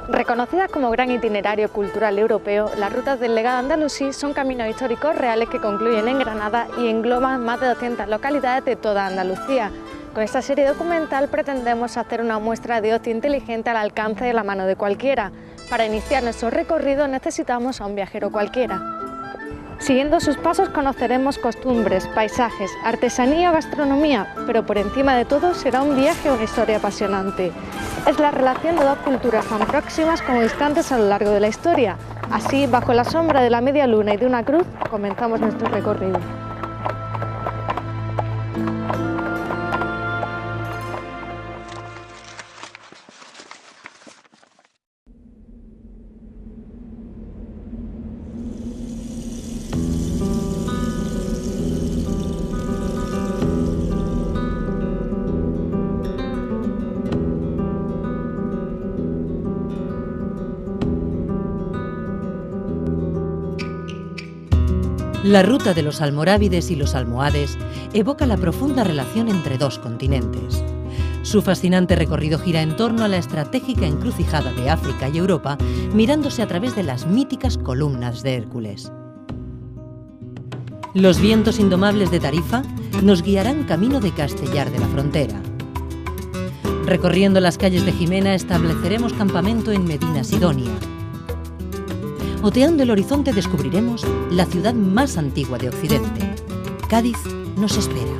Reconocidas como gran itinerario cultural europeo, las rutas del legado andalusí son caminos históricos reales que concluyen en Granada y engloban más de 200 localidades de toda Andalucía. Con esta serie documental pretendemos hacer una muestra de ocio inteligente al alcance de la mano de cualquiera. Para iniciar nuestro recorrido necesitamos a un viajero cualquiera. Siguiendo sus pasos conoceremos costumbres, paisajes, artesanía o gastronomía, pero por encima de todo será un viaje o una historia apasionante. Es la relación de dos culturas tan próximas como distantes a lo largo de la historia. Así, bajo la sombra de la media luna y de una cruz, comenzamos nuestro recorrido. La ruta de los almorávides y los almohades evoca la profunda relación entre dos continentes. Su fascinante recorrido gira en torno a la estratégica encrucijada de África y Europa, mirándose a través de las míticas columnas de Hércules. Los vientos indomables de Tarifa nos guiarán camino de Castellar de la Frontera. Recorriendo las calles de Jimena estableceremos campamento en Medina Sidonia. Oteando el horizonte descubriremos la ciudad más antigua de Occidente. Cádiz nos espera.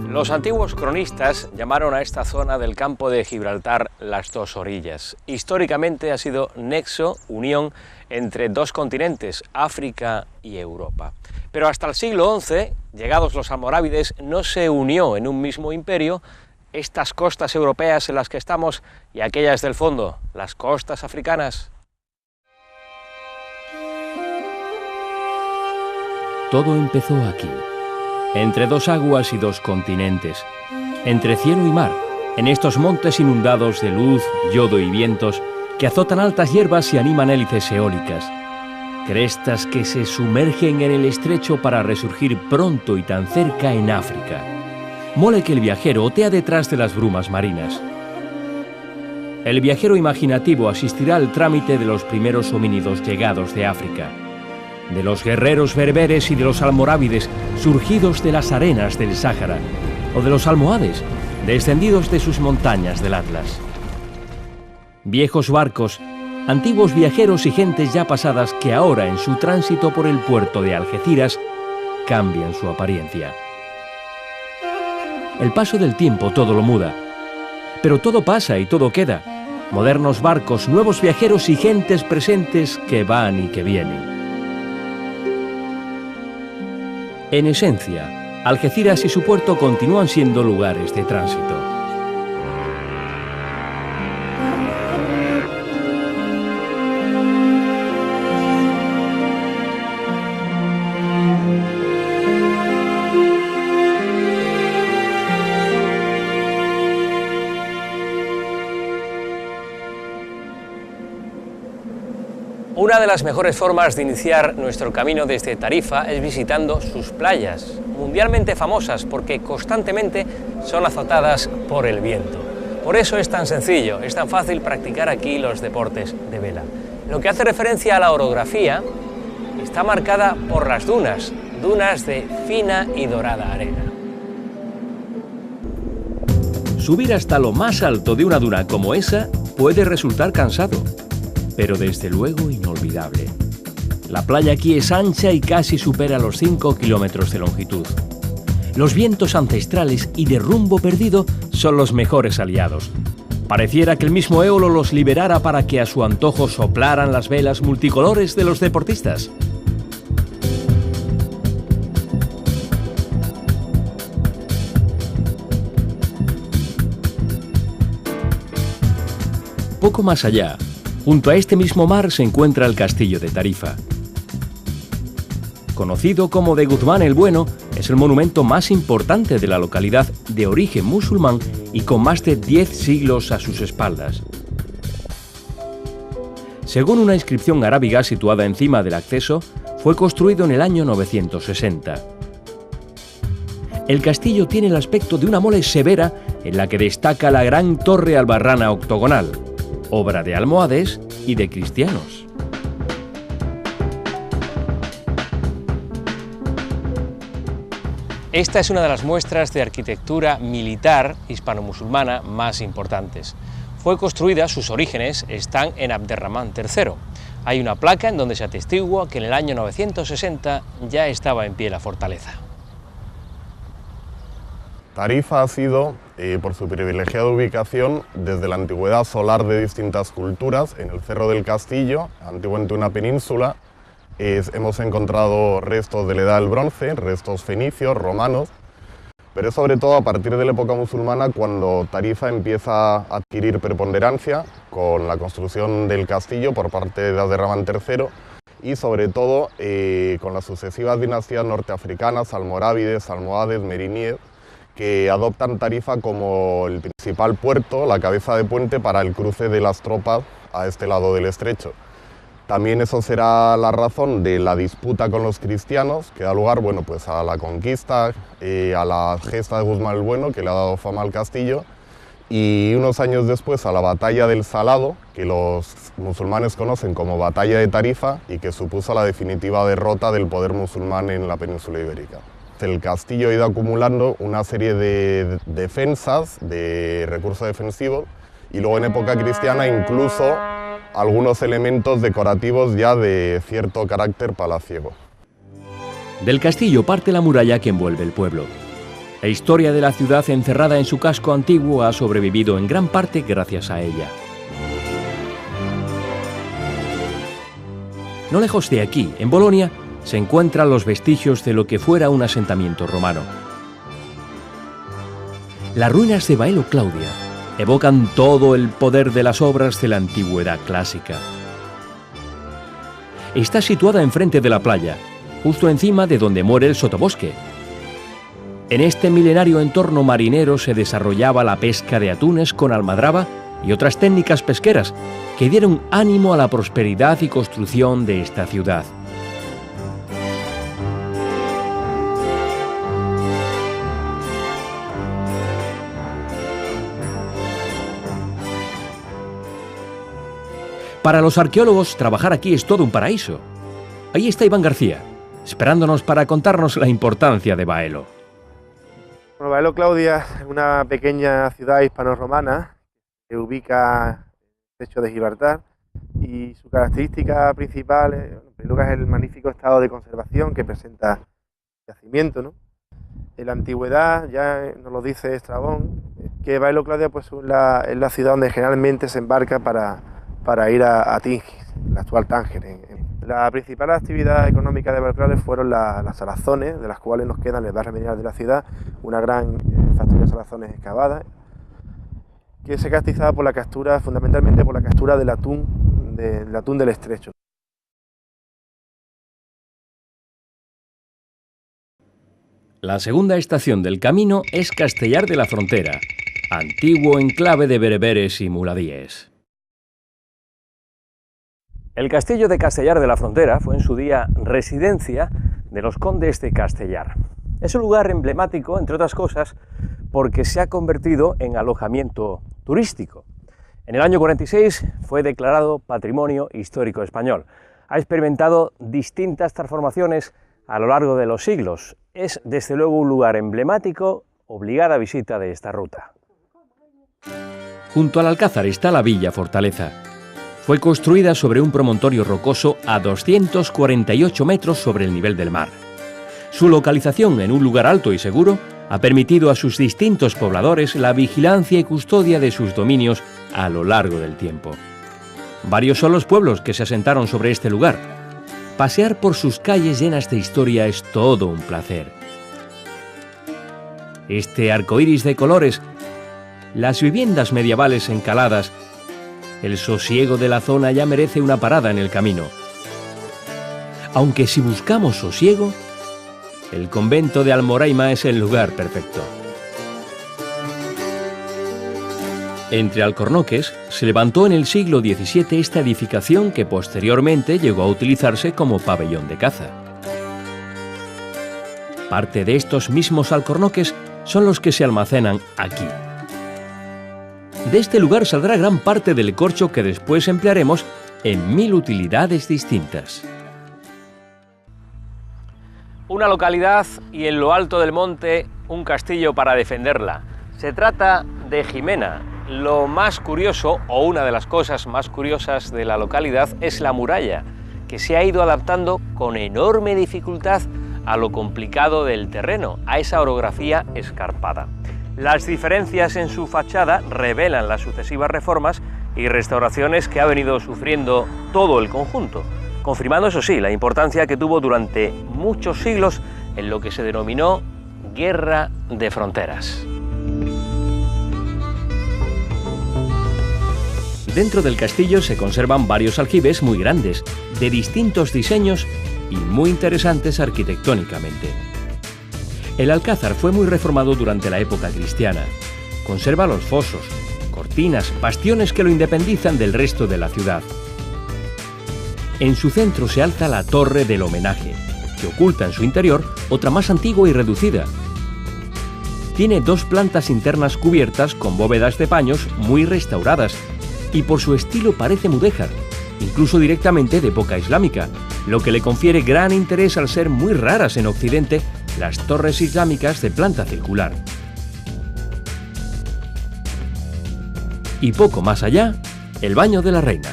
Los antiguos cronistas llamaron a esta zona del campo de Gibraltar las dos orillas. Históricamente ha sido nexo, unión entre dos continentes, África y Europa. Pero hasta el siglo XI, llegados los almorávides, no se unió en un mismo imperio estas costas europeas en las que estamos y aquellas del fondo, las costas africanas. Todo empezó aquí, entre dos aguas y dos continentes, entre cielo y mar, en estos montes inundados de luz, yodo y vientos que azotan altas hierbas y animan hélices eólicas, crestas que se sumergen en el estrecho para resurgir pronto y tan cerca en África. Mole que el viajero otea detrás de las brumas marinas. El viajero imaginativo asistirá al trámite de los primeros homínidos llegados de África, de los guerreros berberes y de los almorávides surgidos de las arenas del Sáhara, o de los almohades descendidos de sus montañas del Atlas. Viejos barcos, antiguos viajeros y gentes ya pasadas que ahora en su tránsito por el puerto de Algeciras cambian su apariencia. El paso del tiempo todo lo muda, pero todo pasa y todo queda. Modernos barcos, nuevos viajeros y gentes presentes que van y que vienen. En esencia, Algeciras y su puerto continúan siendo lugares de tránsito. Una de las mejores formas de iniciar nuestro camino desde Tarifa es visitando sus playas, mundialmente famosas porque constantemente son azotadas por el viento. Por eso es tan sencillo, es tan fácil practicar aquí los deportes de vela. Lo que hace referencia a la orografía está marcada por las dunas, dunas de fina y dorada arena. Subir hasta lo más alto de una duna como esa puede resultar cansado, pero desde luego inolvidable. La playa aquí es ancha y casi supera los 5 kilómetros de longitud. Los vientos ancestrales y de rumbo perdido son los mejores aliados. Pareciera que el mismo éolo los liberara para que a su antojo soplaran las velas multicolores de los deportistas. Poco más allá, junto a este mismo mar se encuentra el castillo de Tarifa. Conocido como de Guzmán el Bueno, es el monumento más importante de la localidad de origen musulmán y con más de 10 siglos a sus espaldas. Según una inscripción arábiga situada encima del acceso, fue construido en el año 960. El castillo tiene el aspecto de una mole severa en la que destaca la gran torre albarrana octogonal. obra de almohades y de cristianos. Esta es una de las muestras de arquitectura militar hispano-musulmana más importantes. Fue construida, sus orígenes están en Abderramán III. Hay una placa en donde se atestigua que en el año 960 ya estaba en pie la fortaleza. Tarifa ha sido, por su privilegiada ubicación, desde la antigüedad solar de distintas culturas, en el Cerro del Castillo, antiguamente una península. Hemos encontrado restos de la Edad del Bronce, restos fenicios, romanos, pero es sobre todo a partir de la época musulmana cuando Tarifa empieza a adquirir preponderancia con la construcción del castillo por parte de Abderramán III y sobre todo con las sucesivas dinastías norteafricanas, almorávides, almohades, meriníes, que adoptan Tarifa como el principal puerto, la cabeza de puente para el cruce de las tropas a este lado del estrecho. También eso será la razón de la disputa con los cristianos, que da lugar pues a la conquista, a la gesta de Guzmán el Bueno, que le ha dado fama al castillo, y unos años después a la batalla del Salado, que los musulmanes conocen como Batalla de Tarifa, y que supuso la definitiva derrota del poder musulmán en la península ibérica. El castillo ha ido acumulando una serie de defensas, de recursos defensivos, y luego en época cristiana incluso algunos elementos decorativos ya de cierto carácter palaciego. Del castillo parte la muralla que envuelve el pueblo. La historia de la ciudad encerrada en su casco antiguo ha sobrevivido en gran parte gracias a ella. No lejos de aquí, en Bolonia, se encuentran los vestigios de lo que fuera un asentamiento romano. Las ruinas de Baelo Claudia evocan todo el poder de las obras de la antigüedad clásica. Está situada enfrente de la playa, justo encima de donde muere el sotobosque. En este milenario entorno marinero se desarrollaba la pesca de atunes con almadraba y otras técnicas pesqueras que dieron ánimo a la prosperidad y construcción de esta ciudad. Para los arqueólogos, trabajar aquí es todo un paraíso. Ahí está Iván García, esperándonos para contarnos la importancia de Baelo. Bueno, Baelo Claudia es una pequeña ciudad hispano-romana que ubica en el estrecho de Gibraltar y su característica principal en primer lugar es el magnífico estado de conservación que presenta el yacimiento, ¿no? En la antigüedad, ya nos lo dice Estrabón, que Baelo Claudia pues, es la ciudad donde generalmente se embarca para ir a Tingis, la actual Tánger. La principal actividad económica de Baelo Claudia fueron las salazones, de las cuales nos quedan el barrio mineral de la ciudad, una gran factoría de salazones excavada, que se caracterizaba por la captura, fundamentalmente por la captura del atún del estrecho. La segunda estación del camino es Castellar de la Frontera, antiguo enclave de bereberes y muladíes. El castillo de Castellar de la Frontera fue en su día residencia de los condes de Castellar. Es un lugar emblemático, entre otras cosas, porque se ha convertido en alojamiento turístico. En el año 46 fue declarado Patrimonio Histórico Español. Ha experimentado distintas transformaciones a lo largo de los siglos. Es, desde luego, un lugar emblemático, obligada visita de esta ruta. Junto al Alcázar está la Villa Fortaleza. Fue construida sobre un promontorio rocoso a 248 metros sobre el nivel del mar. Su localización en un lugar alto y seguro ha permitido a sus distintos pobladores la vigilancia y custodia de sus dominios a lo largo del tiempo. Varios son los pueblos que se asentaron sobre este lugar. Pasear por sus calles llenas de historia es todo un placer. Este arco iris de colores, las viviendas medievales encaladas, el sosiego de la zona ya merece una parada en el camino. Aunque si buscamos sosiego, el convento de Almoraima es el lugar perfecto. Entre alcornoques se levantó en el siglo XVII esta edificación que posteriormente llegó a utilizarse como pabellón de caza. Parte de estos mismos alcornoques son los que se almacenan aquí. De este lugar saldrá gran parte del corcho que después emplearemos en 1000 utilidades distintas. Una localidad y en lo alto del monte un castillo para defenderla. Se trata de Jimena. Lo más curioso, o una de las cosas más curiosas de la localidad, es la muralla, que se ha ido adaptando con enorme dificultad a lo complicado del terreno, a esa orografía escarpada. Las diferencias en su fachada revelan las sucesivas reformas y restauraciones que ha venido sufriendo todo el conjunto, confirmando, eso sí, la importancia que tuvo durante muchos siglos en lo que se denominó Guerra de Fronteras. Dentro del castillo se conservan varios aljibes muy grandes, de distintos diseños y muy interesantes arquitectónicamente. El alcázar fue muy reformado durante la época cristiana. Conserva los fosos, cortinas, bastiones que lo independizan del resto de la ciudad. En su centro se alza la Torre del Homenaje, que oculta en su interior otra más antigua y reducida. Tiene 2 plantas internas cubiertas con bóvedas de paños muy restauradas y por su estilo parece mudéjar, incluso directamente de época islámica, lo que le confiere gran interés al ser muy raras en Occidente las torres islámicas de planta circular. Y poco más allá, el Baño de la Reina.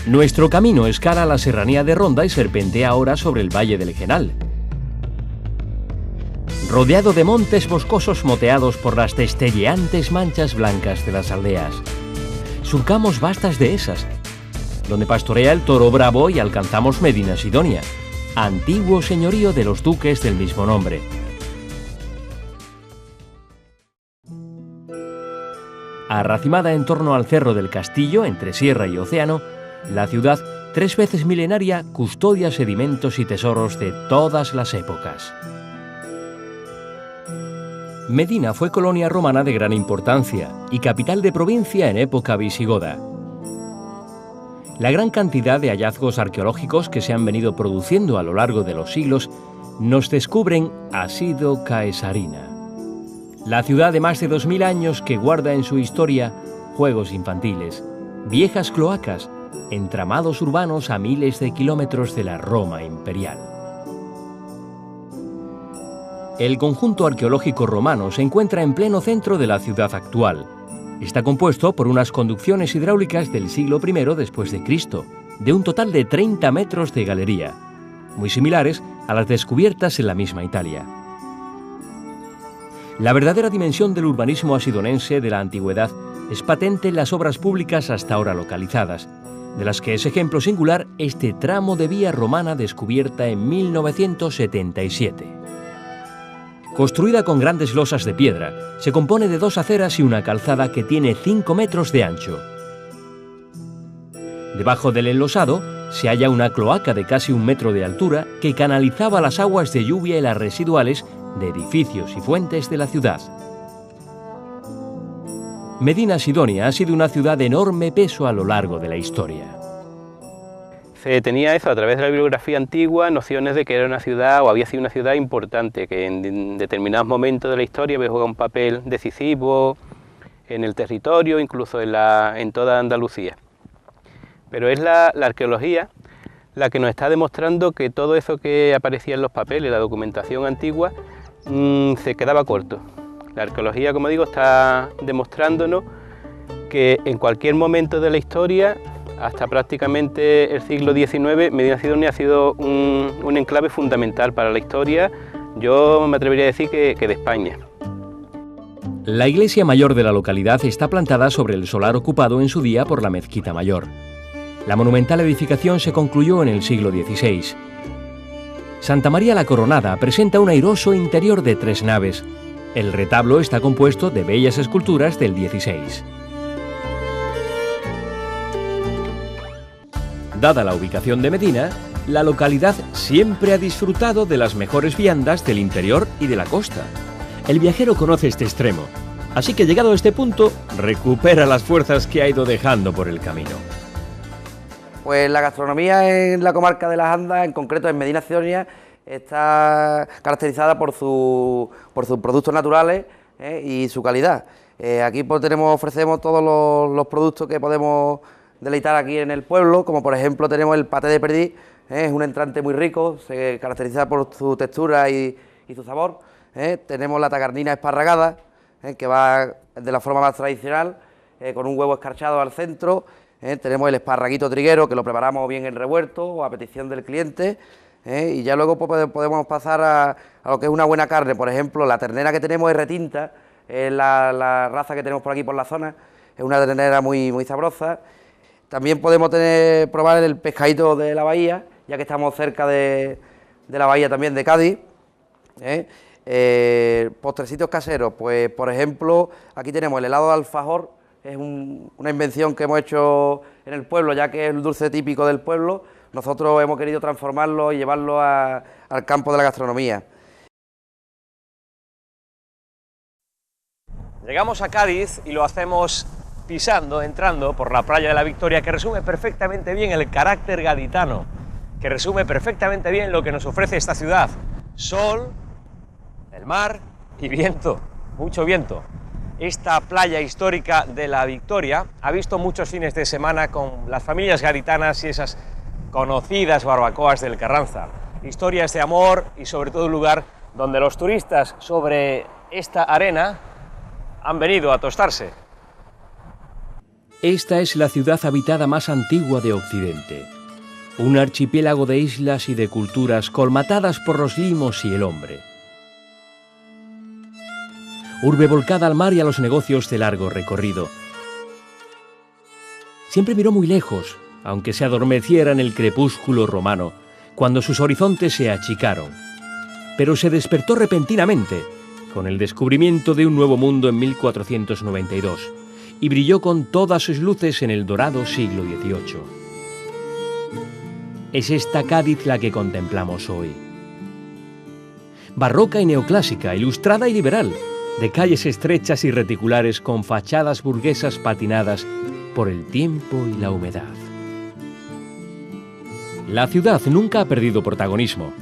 Nuestro camino escala la serranía de Ronda y serpentea ahora sobre el Valle del Genal. Rodeado de montes boscosos moteados por las destelleantes manchas blancas de las aldeas. Surcamos vastas dehesas, donde pastorea el toro bravo y alcanzamos Medina Sidonia, antiguo señorío de los duques del mismo nombre. Arracimada en torno al cerro del Castillo, entre sierra y océano, la ciudad, 3 veces milenaria, custodia sedimentos y tesoros de todas las épocas. Medina fue colonia romana de gran importancia y capital de provincia en época visigoda. La gran cantidad de hallazgos arqueológicos que se han venido produciendo a lo largo de los siglos nos descubren Asido Caesarina, la ciudad de más de 2000 años que guarda en su historia juegos infantiles, viejas cloacas, entramados urbanos a miles de kilómetros de la Roma imperial. El conjunto arqueológico romano se encuentra en pleno centro de la ciudad actual. Está compuesto por unas conducciones hidráulicas del siglo I después de Cristo, de un total de 30 metros de galería, muy similares a las descubiertas en la misma Italia. La verdadera dimensión del urbanismo asidonense de la antigüedad es patente en las obras públicas hasta ahora localizadas, de las que es ejemplo singular este tramo de vía romana descubierta en 1977. Construida con grandes losas de piedra, se compone de 2 aceras y una calzada que tiene 5 metros de ancho. Debajo del enlosado se halla una cloaca de casi 1 metro de altura que canalizaba las aguas de lluvia y las residuales de edificios y fuentes de la ciudad. Medina Sidonia ha sido una ciudad de enorme peso a lo largo de la historia. Se tenía eso a través de la bibliografía antigua, nociones de que era una ciudad o había sido una ciudad importante, que en determinados momentos de la historia había jugado un papel decisivo en el territorio, incluso en toda Andalucía. Pero es la arqueología la que nos está demostrando que todo eso que aparecía en los papeles, la documentación antigua, se quedaba corto. La arqueología, como digo, está demostrándonos que en cualquier momento de la historia, hasta prácticamente el siglo XIX, Medina Sidonia ha sido un enclave fundamental para la historia, yo me atrevería a decir que de España. La iglesia mayor de la localidad está plantada sobre el solar ocupado en su día por la mezquita mayor. La monumental edificación se concluyó en el siglo XVI. Santa María la Coronada presenta un airoso interior de 3 naves. El retablo está compuesto de bellas esculturas del XVI. Dada la ubicación de Medina, la localidad siempre ha disfrutado de las mejores viandas del interior y de la costa. El viajero conoce este extremo, así que llegado a este punto, recupera las fuerzas que ha ido dejando por el camino. Pues la gastronomía en la comarca de Las Andas, en concreto en Medina Sidonia, está caracterizada por sus productos naturales y su calidad. Aquí pues ofrecemos todos los productos que podemos deleitar aquí en el pueblo, como por ejemplo tenemos el paté de perdiz, es un entrante muy rico, se caracteriza por su textura y su sabor. Tenemos la tagarnina esparragada, que va de la forma más tradicional, con un huevo escarchado al centro. Tenemos el esparraguito triguero, que lo preparamos bien en revuelto o a petición del cliente. Y ya luego pues, podemos pasar a lo que es una buena carne. Por ejemplo, la ternera que tenemos es retinta, es la raza que tenemos por aquí por la zona, es una ternera muy sabrosa. También podemos probar el pescadito de la bahía, ya que estamos cerca de la bahía también de Cádiz. Postrecitos caseros, pues por ejemplo, aquí tenemos el helado de alfajor, es una invención que hemos hecho en el pueblo, ya que es el dulce típico del pueblo. Nosotros hemos querido transformarlo y llevarlo al campo de la gastronomía. Llegamos a Cádiz y lo hacemos entrando por la playa de la Victoria, que resume perfectamente bien el carácter gaditano, que resume perfectamente bien lo que nos ofrece esta ciudad: sol, el mar y viento, mucho viento. Esta playa histórica de la Victoria ha visto muchos fines de semana con las familias gaditanas y esas conocidas barbacoas del Carranza. Historias de amor y sobre todo un lugar donde los turistas sobre esta arena han venido a tostarse. Esta es la ciudad habitada más antigua de Occidente. Un archipiélago de islas y de culturas colmatadas por los limos y el hombre. Urbe volcada al mar y a los negocios de largo recorrido. Siempre miró muy lejos, aunque se adormeciera en el crepúsculo romano, cuando sus horizontes se achicaron. Pero se despertó repentinamente, con el descubrimiento de un nuevo mundo en 1492, y brilló con todas sus luces en el dorado siglo XVIII. Es esta Cádiz la que contemplamos hoy. Barroca y neoclásica, ilustrada y liberal, de calles estrechas y reticulares con fachadas burguesas patinadas por el tiempo y la humedad. La ciudad nunca ha perdido protagonismo.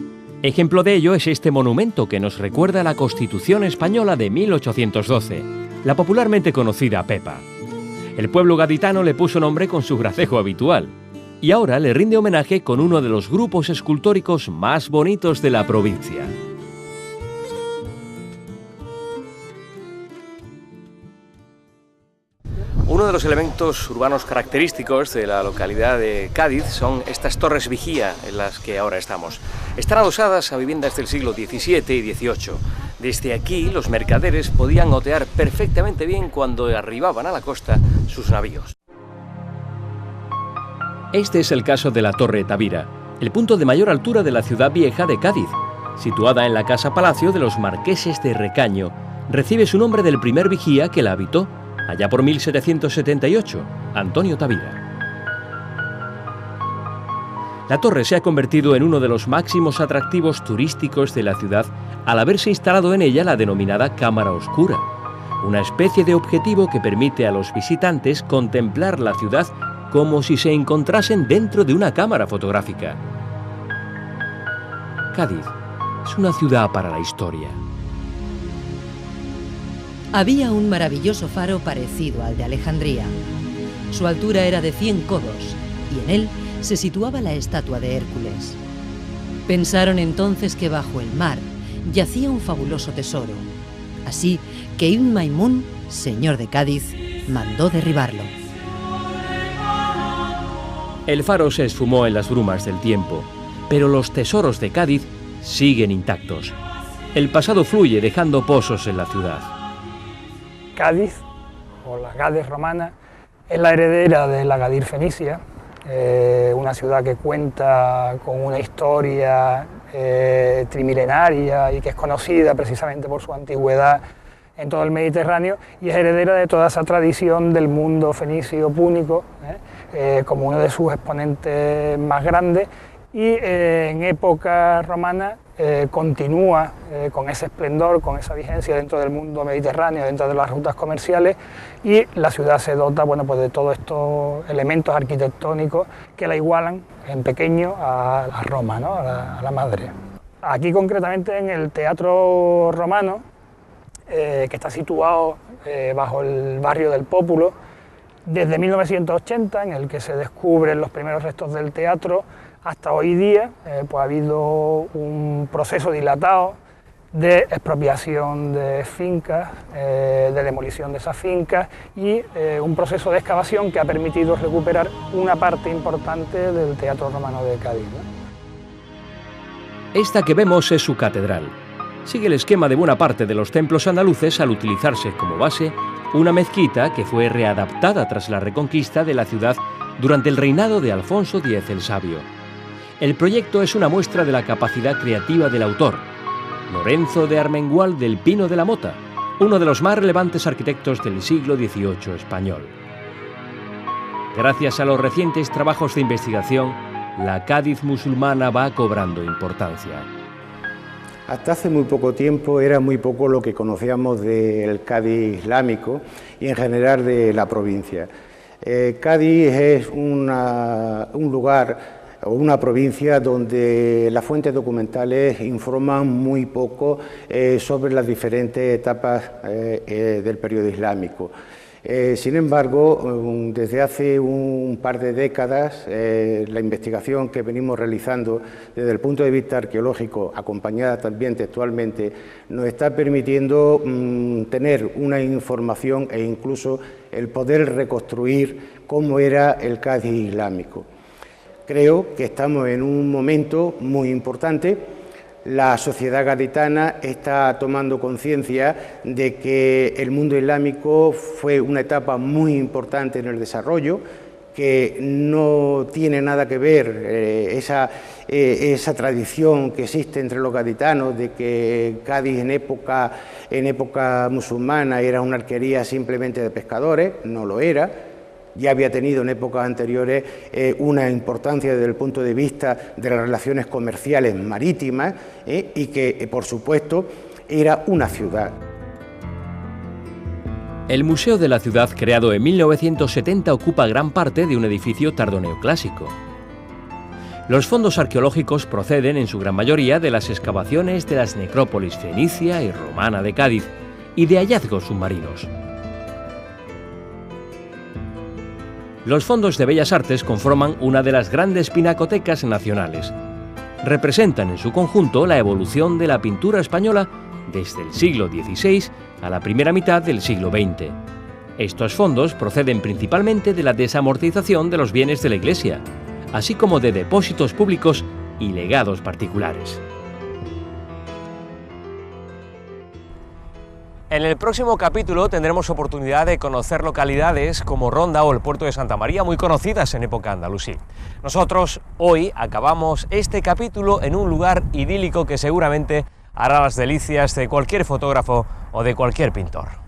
Ejemplo de ello es este monumento que nos recuerda la Constitución española de 1812, la popularmente conocida Pepa. El pueblo gaditano le puso nombre con su gracejo habitual y ahora le rinde homenaje con uno de los grupos escultóricos más bonitos de la provincia. Uno de los elementos urbanos característicos de la localidad de Cádiz son estas torres vigía en las que ahora estamos. Están adosadas a viviendas del siglo XVII y XVIII. Desde aquí los mercaderes podían otear perfectamente bien cuando arribaban a la costa sus navíos. Este es el caso de la Torre Tavira, el punto de mayor altura de la ciudad vieja de Cádiz. Situada en la casa palacio de los marqueses de Recaño, recibe su nombre del primer vigía que la habitó, allá por 1778, Antonio Tavira. La torre se ha convertido en uno de los máximos atractivos turísticos de la ciudad al haberse instalado en ella la denominada cámara oscura, una especie de objetivo que permite a los visitantes contemplar la ciudad como si se encontrasen dentro de una cámara fotográfica. Cádiz es una ciudad para la historia. Había un maravilloso faro parecido al de Alejandría. Su altura era de 100 codos y en él se situaba la estatua de Hércules. Pensaron entonces que bajo el mar yacía un fabuloso tesoro, así que Ibn Maimun, señor de Cádiz, mandó derribarlo. El faro se esfumó en las brumas del tiempo, pero los tesoros de Cádiz siguen intactos. El pasado fluye dejando pozos en la ciudad. Cádiz, o la Gades romana, es la heredera de la Gadir fenicia, una ciudad que cuenta con una historia trimilenaria y que es conocida precisamente por su antigüedad en todo el Mediterráneo, y es heredera de toda esa tradición del mundo fenicio púnico, como uno de sus exponentes más grandes, y en época romana continúa con ese esplendor, con esa vigencia dentro del mundo mediterráneo, dentro de las rutas comerciales, y la ciudad se dota, bueno, pues de todos estos elementos arquitectónicos que la igualan en pequeño a Roma, ¿no? a la madre. aquí concretamente en el Teatro Romano, que está situado bajo el barrio del Pópulo, desde 1980, en el que se descubren los primeros restos del teatro, hasta hoy día, pues ha habido un proceso dilatado de expropiación de fincas, de demolición de esas fincas y un proceso de excavación que ha permitido recuperar una parte importante del Teatro Romano de Cádiz, ¿no? Esta que vemos es su catedral. Sigue el esquema de buena parte de los templos andaluces al utilizarse como base una mezquita que fue readaptada tras la reconquista de la ciudad durante el reinado de Alfonso X el Sabio. El proyecto es una muestra de la capacidad creativa del autor, Lorenzo de Armengual del Pino de la Mota, uno de los más relevantes arquitectos del siglo XVIII español. Gracias a los recientes trabajos de investigación, la Cádiz musulmana va cobrando importancia. Hasta hace muy poco tiempo era muy poco lo que conocíamos del Cádiz islámico y en general de la provincia. Cádiz es un lugar o una provincia donde las fuentes documentales informan muy poco sobre las diferentes etapas del periodo islámico. Sin embargo, desde hace un par de décadas, la investigación que venimos realizando desde el punto de vista arqueológico, acompañada también textualmente, nos está permitiendo tener una información e incluso el poder reconstruir cómo era el Cádiz islámico. Creo que estamos en un momento muy importante. La sociedad gaditana está tomando conciencia de que el mundo islámico fue una etapa muy importante en el desarrollo, que no tiene nada que ver esa tradición que existe entre los gaditanos de que Cádiz en época musulmana era una alquería simplemente de pescadores. No lo era. Ya había tenido en épocas anteriores una importancia desde el punto de vista de las relaciones comerciales marítimas y que, por supuesto, era una ciudad. El Museo de la Ciudad, creado en 1970, ocupa gran parte de un edificio tardoneoclásico. Los fondos arqueológicos proceden en su gran mayoría de las excavaciones de las necrópolis fenicia y romana de Cádiz y de hallazgos submarinos. Los fondos de Bellas Artes conforman una de las grandes pinacotecas nacionales. Representan en su conjunto la evolución de la pintura española desde el siglo XVI a la primera mitad del siglo XX. Estos fondos proceden principalmente de la desamortización de los bienes de la Iglesia, así como de depósitos públicos y legados particulares. En el próximo capítulo tendremos oportunidad de conocer localidades como Ronda o el puerto de Santa María, muy conocidas en época andalusí. Nosotros hoy acabamos este capítulo en un lugar idílico que seguramente hará las delicias de cualquier fotógrafo o de cualquier pintor.